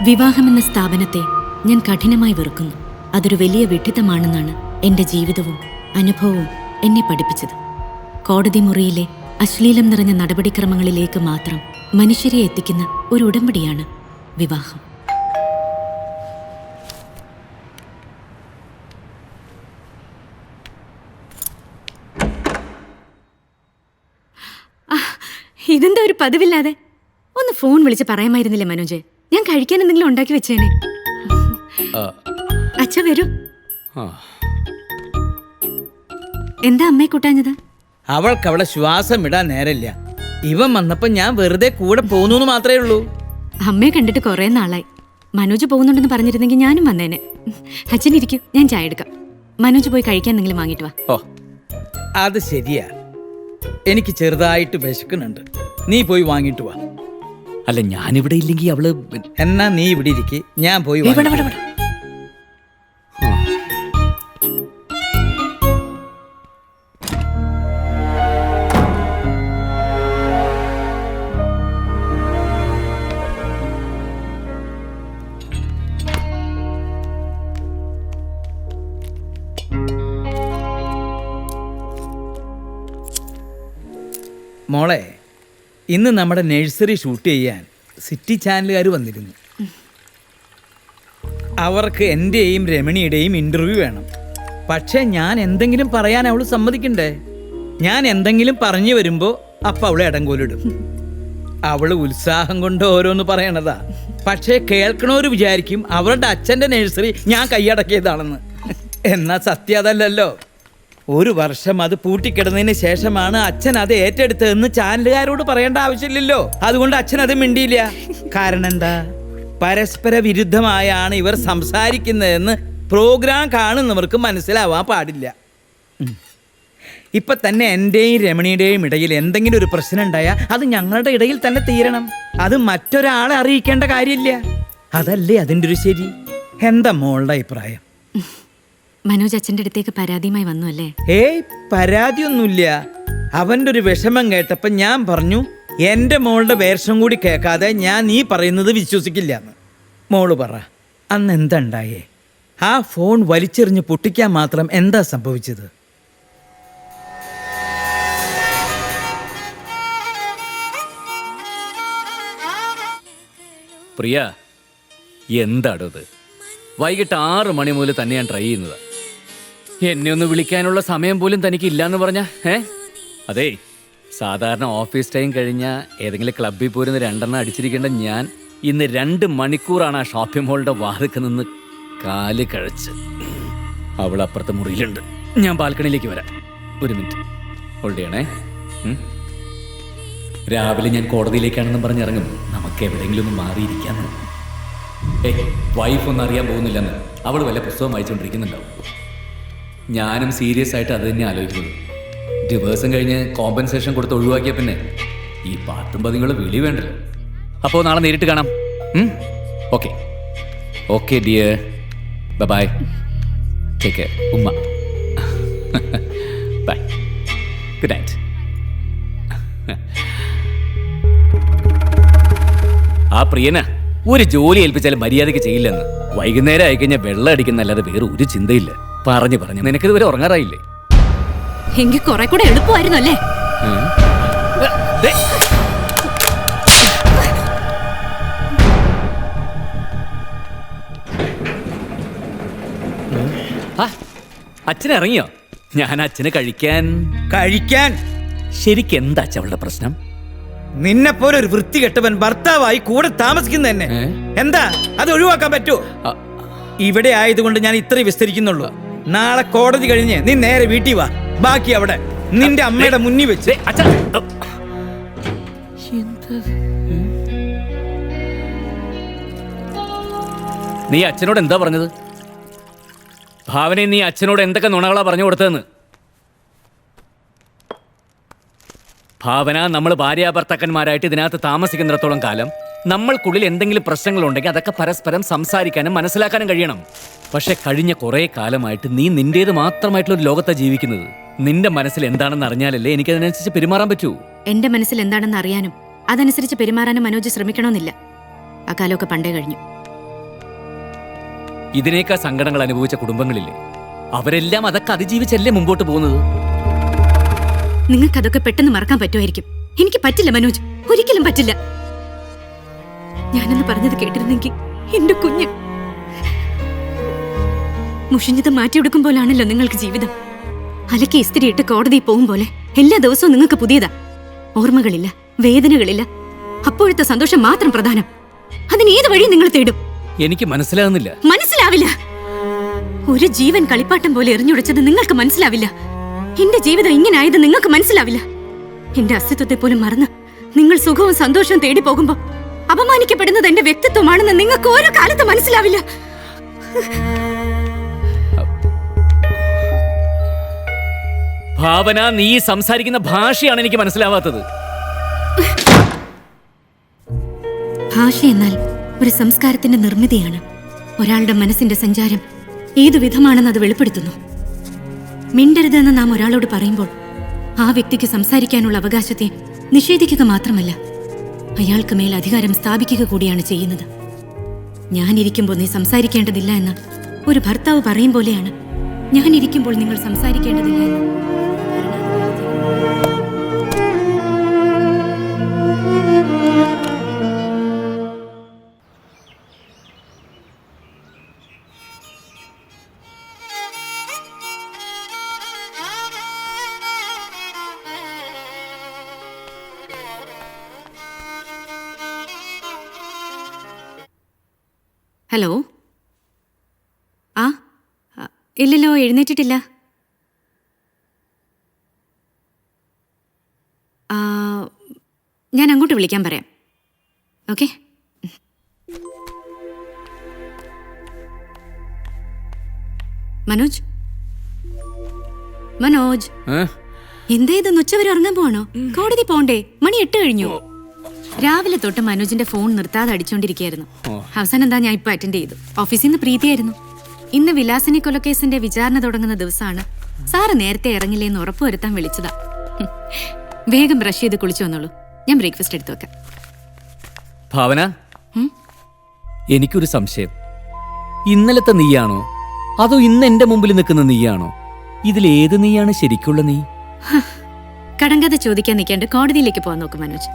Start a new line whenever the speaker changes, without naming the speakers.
വിവാഹമെന്ന സ്ഥാപനത്തെ ഞാൻ കഠിനമായി വെറുക്കുന്നു. അതൊരു വലിയ വിഡ്ഢിത്തമാണെന്നാണ് എൻ്റെ ജീവിതവും അനുഭവവും എന്നെ പഠിപ്പിച്ചത്. കോടതി മുറിയിലെ അശ്ലീലം നിറഞ്ഞ നടപടിക്രമങ്ങളിലേക്ക് മാത്രം മനുഷ്യരെ എത്തിക്കുന്ന ഒരു ഉടമ്പടിയാണ് വിവാഹം. ഇതെന്താ ഒരു പതിവില്ലാതെ? ഒന്ന് ഫോൺ വിളിച്ച് പറയാമായിരുന്നില്ലേ മനോജ്? ഞാൻ കഴിക്കാൻ എന്തെങ്കിലും ഉണ്ടാക്കി വെച്ചേനെ. അച്ഛ വരൂ. എന്താ അമ്മയെ കൂട്ടാഞ്ഞത്?
അവൾക്ക് അവളെ ശ്വാസം ഇടാൻ നേരമില്ല. ഇവൻ വന്നപ്പോ ഞാൻ വെറുതെ കൂടെ പോന്നു മാത്രമേ ഉള്ളൂ.
അമ്മയെ കണ്ടിട്ട് കുറെ നാളായി. മനോജ് പോകുന്നുണ്ടെന്ന് പറഞ്ഞിരുന്നെങ്കിൽ ഞാനും വന്നേനെ. അച്ഛൻ ഇരിക്കും, ഞാൻ ചായ എടുക്കാം. മനോജ് പോയി കഴിക്കാൻ എന്തെങ്കിലും വാങ്ങിട്ട് വാ.
ഓ, അത് ശരിയാ. എനിക്ക് ചെറുതായിട്ട് വിശക്കുന്നുണ്ട്. നീ പോയി വാങ്ങിട്ട് വാ.
അല്ല, ഞാനിവിടെ ഇല്ലെങ്കിൽ അവള്.
എന്നാ നീ ഇവിടെ ഇരിക്കെ, ഞാൻ പോയി. മോളെ, ഇന്ന് നമ്മുടെ നഴ്സറി ഷൂട്ട് ചെയ്യാൻ സിറ്റി ചാനലുകാർ വന്നിരുന്നു. അവർക്ക് എൻ്റെയും രമണിയുടെയും ഇൻ്റർവ്യൂ വേണം. പക്ഷേ ഞാൻ എന്തെങ്കിലും പറയാൻ അവൾ സമ്മതിക്കണ്ടേ? ഞാൻ എന്തെങ്കിലും പറഞ്ഞു വരുമ്പോൾ അപ്പം അവളെ ഇടങ്കോലിടും. അവൾ ഉത്സാഹം കൊണ്ട് ഓരോന്ന് പറയണതാ. പക്ഷേ കേൾക്കണവർ വിചാരിക്കും അവരുടെ അച്ഛൻ്റെ നഴ്സറി ഞാൻ കൈയടക്കിയതാണെന്ന്. എന്നാൽ സത്യം അതല്ലല്ലോ. 1 വർഷം അത് പൂട്ടിക്കിടന്നതിന് ശേഷമാണ് അച്ഛൻ അത് ഏറ്റെടുത്തതെന്ന് ചാനലുകാരോട് പറയേണ്ട ആവശ്യമില്ലല്ലോ. അതുകൊണ്ട് അച്ഛൻ അത് മിണ്ടിയില്ല. കാരണം എന്താ? പരസ്പര വിരുദ്ധമായാണ് ഇവർ സംസാരിക്കുന്നതെന്ന് പ്രോഗ്രാം കാണുന്നവർക്ക് മനസ്സിലാവാൻ പാടില്ല. ഇപ്പൊ തന്നെ എൻ്റെയും രമണിയുടെയും ഇടയിൽ എന്തെങ്കിലും ഒരു പ്രശ്നം ഉണ്ടായാൽ അത് ഞങ്ങളുടെ ഇടയിൽ തന്നെ തീരണം. അത് മറ്റൊരാളെ അറിയിക്കേണ്ട കാര്യമില്ല. അതല്ലേ അതിൻ്റെ ഒരു ശരി. എന്താ മോളുടെ അഭിപ്രായം?
മനോജ് അച്ഛൻ്റെ അടുത്തേക്ക് പരാതിയുമായി വന്നു അല്ലേ?
ഏയ്, പരാതിയൊന്നുമില്ല. അവൻ്റെ ഒരു വിഷമം കേട്ടപ്പോൾ ഞാൻ പറഞ്ഞു, എൻ്റെ മോളുടെ വേർഷം കൂടി കേൾക്കാതെ ഞാൻ നീ പറയുന്നത് വിശ്വസിക്കില്ല എന്ന്. മോള് പറ, അന്ന് എന്താ ഉണ്ടായേ? ആ ഫോൺ വലിച്ചെറിഞ്ഞ് പൊട്ടിക്കാൻ മാത്രം എന്താ സംഭവിച്ചത്?
പ്രിയ, എന്താടോ ഇത്? വൈകിട്ട് 6 മണി മുതൽ തന്നെ ഞാൻ ട്രൈ ചെയ്യുന്നത്. എന്നെ ഒന്ന് വിളിക്കാനുള്ള സമയം പോലും തനിക്ക് ഇല്ലാന്ന് പറഞ്ഞ അതേ, സാധാരണ ഓഫീസ് ടൈം കഴിഞ്ഞാൽ ഏതെങ്കിലും ക്ലബ്ബിൽ പോരുന്ന 2 അടിച്ചിരിക്കേണ്ട ഞാൻ ഇന്ന് 2 മണിക്കൂറാണ് ആ ഷോപ്പിംഗ് മോളിൻ്റെ വാതിൽക്ക് നിന്ന് കാല് കഴിച്ച്. അവൾ അപ്പുറത്തെ മുറിയിലുണ്ട്. ഞാൻ ബാൽക്കണിയിലേക്ക് വരാം. 1 മിനിറ്റ് ഹോൾഡ് ചെയ്യണേ. രാവിലെ ഞാൻ കോടതിയിലേക്കാണെന്നും പറഞ്ഞിറങ്ങും. നമുക്ക് എവിടെയെങ്കിലും ഒന്ന് മാറിയിരിക്കാന്ന്. വൈഫ് ഒന്നും അറിയാൻ പോകുന്നില്ലെന്ന്. അവൾ വല്ല പുസ്തകം വായിച്ചുകൊണ്ടിരിക്കുന്നുണ്ടാവും. ഞാനും സീരിയസ് ആയിട്ട് അത് തന്നെ ആലോചിക്കുന്നത്. ഡിവേഴ്സും കഴിഞ്ഞ് കോമ്പൻസേഷൻ കൊടുത്ത് ഒഴിവാക്കിയ പിന്നെ ഈ പാട്ടും പതിങ്ങളും വിളി വേണ്ടല്ലോ. അപ്പോൾ നാളെ നേരിട്ട് കാണാം. Okay okay dear, bye. Take care. ഉമ്മ. ബൈ. Good night. ആ പ്രിയനാ ഒരു ജോലി ഏൽപ്പിച്ചാലും മര്യാദയ്ക്ക് ചെയ്യില്ലെന്ന്. വൈകുന്നേരം ആയിക്കഴിഞ്ഞാൽ വെള്ളം അടിക്കുന്നല്ലാതെ വേറെ ഒരു ചിന്തയില്ല. പറഞ്ഞു നിനക്കിത് വരെ ഉറങ്ങാറായില്ലേ?
എങ്കിൽ കുറെ കൂടെ എളുപ്പമായിരുന്നു അല്ലേ?
അച്ഛൻ ഇറങ്ങിയോ? ഞാൻ അച്ഛന് കഴിക്കാൻ ശരിക്കും എന്താ അച്ഛവളുടെ പ്രശ്നം?
നിന്നെപ്പോലെ ഒരു വൃത്തികെട്ടവൻ ഭർത്താവായി കൂടെ താമസിക്കുന്ന തന്നെ എന്താ അത് ഒഴിവാക്കാൻ പറ്റുമോ? ഇവിടെ ആയതുകൊണ്ട് ഞാൻ ഇത്രയും വിസ്തരിക്കുന്നുള്ളൂ. നാളെ കോടതി കഴിഞ്ഞ് നീ നേരെ വീട്ടിൽ വാ. ബാക്കി അവിടെ നിന്റെ അമ്മയുടെ മുന്നിൽ വെച്ച്.
നീ അച്ഛനോട് എന്താ പറഞ്ഞത്? ഭാവനെ, നീ അച്ഛനോട് എന്തൊക്കെ നുണകളാ പറഞ്ഞു കൊടുത്തതെന്ന്? ഭാവന, നമ്മൾ ഭാര്യാഭർത്താക്കന്മാരായിട്ട് ഇതിനകത്ത് താമസിക്കുന്നിടത്തോളം കാലം നമ്മൾക്കുള്ളിൽ എന്തെങ്കിലും പ്രശ്നങ്ങളുണ്ടെങ്കിൽ അതൊക്കെ പരസ്പരം സംസാരിക്കാനും മനസ്സിലാക്കാനും കഴിയണം. പക്ഷെ കഴിഞ്ഞ കുറേ കാലമായിട്ട് നീ നിന്റേത് മാത്രമായിട്ടുള്ള ഒരു ലോകത്താണ് ജീവിക്കുന്നത്. നിന്റെ മനസ്സിൽ എന്താണെന്ന് അറിഞ്ഞാലല്ലേ എനിക്കതിനനുസരിച്ച് പെരുമാറാൻ പറ്റൂ.
എന്റെ മനസ്സിൽ എന്താണെന്ന് അറിയാനും അതനുസരിച്ച് പെരുമാറാനും മനോജ് ശ്രമിക്കണമെന്നില്ല. ആ കാലമൊക്കെ പണ്ടേ കഴിഞ്ഞു.
ഇതിനേക്കാൾ സങ്കടങ്ങൾ അനുഭവിച്ച കുടുംബങ്ങളില്ലേ, അവരെല്ലാം അതൊക്കെ അതിജീവിച്ചല്ലേ മുമ്പോട്ട് പോകുന്നത്.
നിങ്ങൾക്കതൊക്കെ പെട്ടെന്ന് മറക്കാൻ പറ്റുമായിരിക്കും. എനിക്ക് പറ്റില്ല മനോജ്, ഒരിക്കലും പറ്റില്ല. ഞാനെന്ന് പറഞ്ഞത് കേട്ടിരുന്നെങ്കിൽ എന്റെ കുഞ്ഞ്. മുഷിഞ്ഞത് മാറ്റിയെടുക്കും പോലാണല്ലോ നിങ്ങൾക്ക് ജീവിതം. അലക്കി ഇസ്തിരിയിട്ട് കോടതിയിൽ പോകും പോലെ എല്ലാ ദിവസവും നിങ്ങൾക്ക് പുതിയതാ. ഓർമ്മകളില്ല, വേദനകളില്ല. അപ്പോഴത്തെ സന്തോഷം മാത്രം പ്രധാനം. അതിന് ഏത് വഴി നിങ്ങൾ തേടും?
എനിക്ക് മനസ്സിലാകുന്നില്ല.
മനസ്സിലാവില്ല. ഒരു ജീവൻ കളിപ്പാട്ടം പോലെ എറിഞ്ഞുടച്ചത് നിങ്ങൾക്ക് മനസ്സിലാവില്ല. എന്റെ ജീവിതം ഇങ്ങനെ ആയത് നിങ്ങൾക്ക് മനസ്സിലാവില്ല. എന്റെ അസ്തിത്വത്തെ പോലും മറന്ന് നിങ്ങൾ സുഖവും സന്തോഷവും തേടി പോകുമ്പോ അപമാനിക്കപ്പെടുന്നത് എന്റെ വ്യക്തിത്വമാണെന്ന് നിങ്ങൾക്ക് ഓരോ കാലത്ത് മനസ്സിലാവില്ല.
ഭാവന, നീ സംസാരിക്കുന്ന ഭാഷയാണ് എനിക്ക് മനസ്സിലാവാത്തത്.
ഭാഷ എന്നാൽ ഒരു സംസ്കാരത്തിന്റെ നിർമ്മിതിയാണ്. ഒരാളുടെ മനസ്സിന്റെ സഞ്ചാരം ഏതു വിധമാണെന്ന് അത് വെളിപ്പെടുത്തുന്നു. മിണ്ടരുതെന്ന് നാം ഒരാളോട് പറയുമ്പോൾ ആ വ്യക്തിക്ക് സംസാരിക്കാനുള്ള അവകാശത്തെ നിഷേധിക്കുക മാത്രമല്ല, അയാൾക്ക് മേൽ അധികാരം സ്ഥാപിക്കുക കൂടിയാണ് ചെയ്യുന്നത്. ഞാനിരിക്കുമ്പോൾ നീ സംസാരിക്കേണ്ടതില്ല എന്ന് ഒരു ഭർത്താവ് പറയും പോലെയാണ് ഞാനിരിക്കുമ്പോൾ നിങ്ങൾ സംസാരിക്കേണ്ടതില്ല എന്ന്. ഹലോ. ആ ഇല്ലല്ലോ, എഴുന്നേറ്റിട്ടില്ല. ഞാൻ അങ്ങോട്ട് വിളിക്കാൻ പറയാം. ഓക്കെ. മനോജ്, മനോജ്, എന്തേ ഇത്? ഉച്ചവരെ ഉറങ്ങാൻ പോവാണോ? കോടതി പോണ്ടേ? മണി 8 കഴിഞ്ഞു. രാവിലെ തൊട്ട് മനോജിന്റെ ഫോൺ നിർത്താതെ അടിച്ചോണ്ടിരിക്കുകയായിരുന്നു. അവസാനം എന്താ, ഞാൻ ഇപ്പൊ അറ്റൻഡ് ചെയ്തു. ഓഫീസിൽ നിന്ന് പ്രീതിയായിരുന്നു. ഇന്ന് വിലാസിനി കൊലക്കേസിന്റെ വിചാരണ തുടങ്ങുന്ന ദിവസമാണ്. സാറ് നേരത്തെ ഇറങ്ങില്ലേന്ന് ഉറപ്പുവരുത്താൻ വിളിച്ചതാ. വേഗം ബ്രഷ് ചെയ്ത് കുളിച്ചു വന്നോളൂ. ഞാൻ ബ്രേക്ക്ഫാസ്റ്റ് എടുത്തു വെക്കാം.
ഭാവന, എനിക്കൊരു സംശയം. ഇന്നലത്തെ നീയാണോ അതോ ഇന്ന് എന്റെ മുമ്പിൽ നിൽക്കുന്ന നീയാണോ? ഇതിലേത് നീയാണ് ശരിക്കുള്ള നീ?
കടങ്കഥ ചോദിക്കാൻ നിൽക്കാണ്ട് കോടതിയിലേക്ക് പോകാൻ നോക്കും മനോജ്.